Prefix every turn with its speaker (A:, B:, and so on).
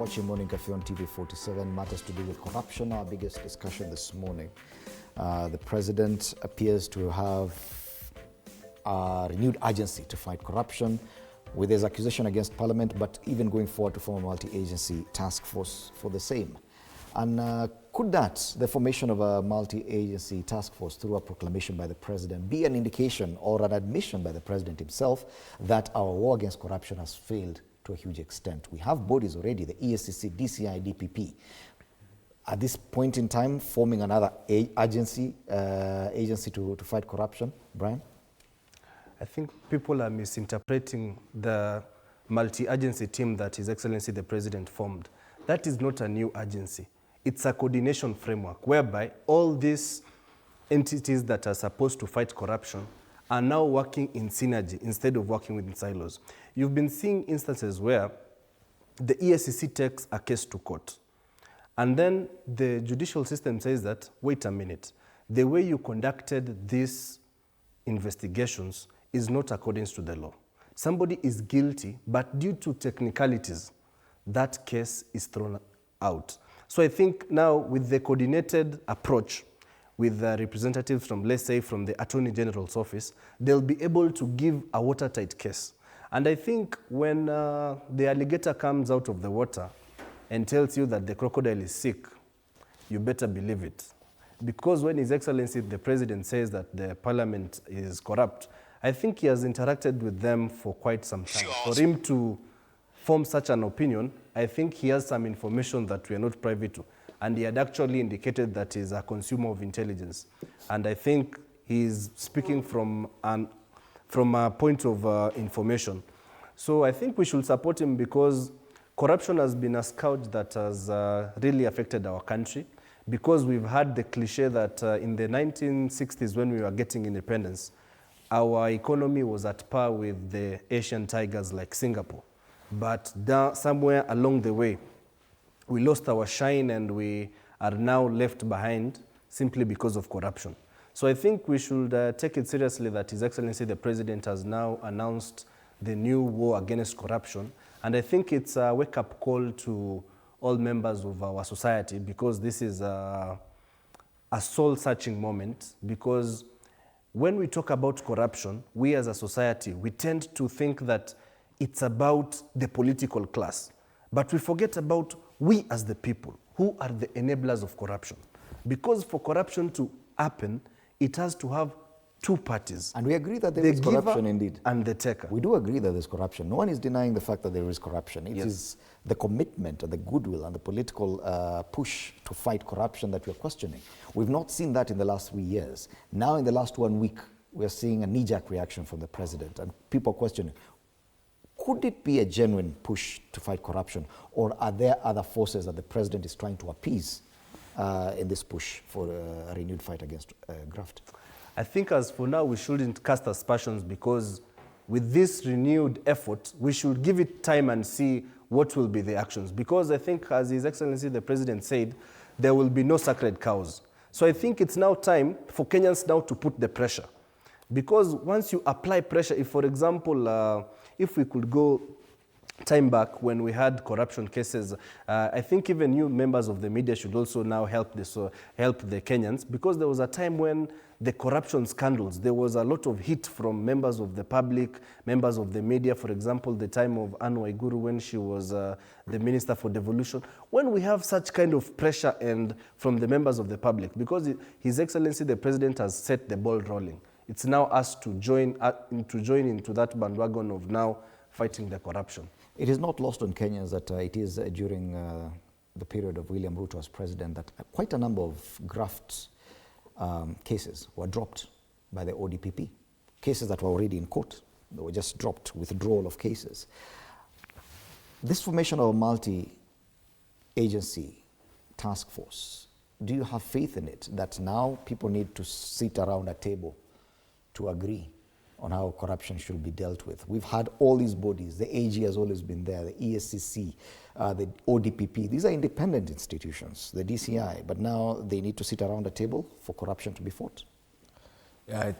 A: Watching Morning Cafe on TV 47, matters to do with corruption, our biggest discussion this morning. The president appears to have a renewed urgency to fight corruption with his accusation against parliament, but even going forward to form a multi-agency task force for the same. And could that, the formation of a multi-agency task force through a proclamation by the president, be an indication or an admission by the president himself that our war against corruption has failed to a huge extent? We have bodies already, the ESCC, DCI, DPP. At this point in time, forming another agency to fight corruption. Brian?
B: I think people are misinterpreting the multi-agency team that His Excellency the President formed. That is not a new agency. It's a coordination framework whereby all these entities that are supposed to fight corruption are now working in synergy instead of working within silos. You've been seeing instances where the ESCC takes a case to court, and then the judicial system says that, wait a minute, the way you conducted these investigations is not according to the law. Somebody is guilty, but due to technicalities, that case is thrown out. So I think now with the coordinated approach, with representatives from, let's say, from the Attorney General's office, they'll be able to give a watertight case. And I think when the alligator comes out of the water and tells you that the crocodile is sick, you better believe it. Because when His Excellency the President says that the parliament is corrupt, I think he has interacted with them for quite some time. For him to form such an opinion, I think he has some information that we are not privy to. And he had actually indicated that he's a consumer of intelligence. And I think he's speaking from a point of information. So I think we should support him because corruption has been a scourge that has really affected our country, because we've had the cliche that in the 1960s, when we were getting independence, our economy was at par with the Asian tigers like Singapore. But somewhere along the way, we lost our shine and we are now left behind simply because of corruption. So I think we should take it seriously that His Excellency the President has now announced the new war against corruption. And I think it's a wake-up call to all members of our society, because this is a soul-searching moment. Because when we talk about corruption, we as a society, we tend to think that it's about the political class. But we forget about we as the people, who are the enablers of corruption. Because for corruption to happen, it has to have two parties.
A: And we agree that there is corruption indeed.
B: And the taker.
A: We do agree that there's corruption. No one is denying the fact that there is corruption. It is the commitment and the goodwill and the political push to fight corruption that we're questioning. We've not seen that in the last 3 years. Now in the last 1 week, we're seeing a knee-jerk reaction from the president, and people questioning, could it be a genuine push to fight corruption, or are there other forces that the president is trying to appease in this push for a renewed fight against graft?
B: I think as for now, we shouldn't cast aspersions, because with this renewed effort, we should give it time and see what will be the actions. Because I think, as His Excellency the President said, there will be no sacred cows. So I think it's now time for Kenyans now to put the pressure. Because once you apply pressure, if, for example, if we could go time back when we had corruption cases, I think even you members of the media should also now help the Kenyans, because there was a time when the corruption scandals, there was a lot of heat from members of the public, members of the media. For example, the time of Anne Waiguru, when she was the Minister for Devolution. When we have such kind of pressure and from the members of the public, because His Excellency the President has set the ball rolling, it's now us to join into that bandwagon of now fighting the corruption.
A: It is not lost on Kenyans that it is during the period of William Ruto as president that quite a number of graft cases were dropped by the ODPP. Cases that were already in court, they were just dropped, withdrawal of cases. This formation of a multi-agency task force, do you have faith in it that now people need to sit around a table to agree on how corruption should be dealt with? We've had all these bodies. The AG has always been there, the ESCC, the ODPP. These are independent institutions, the DCI, but now they need to sit around a table for corruption to be fought.
C: Yeah,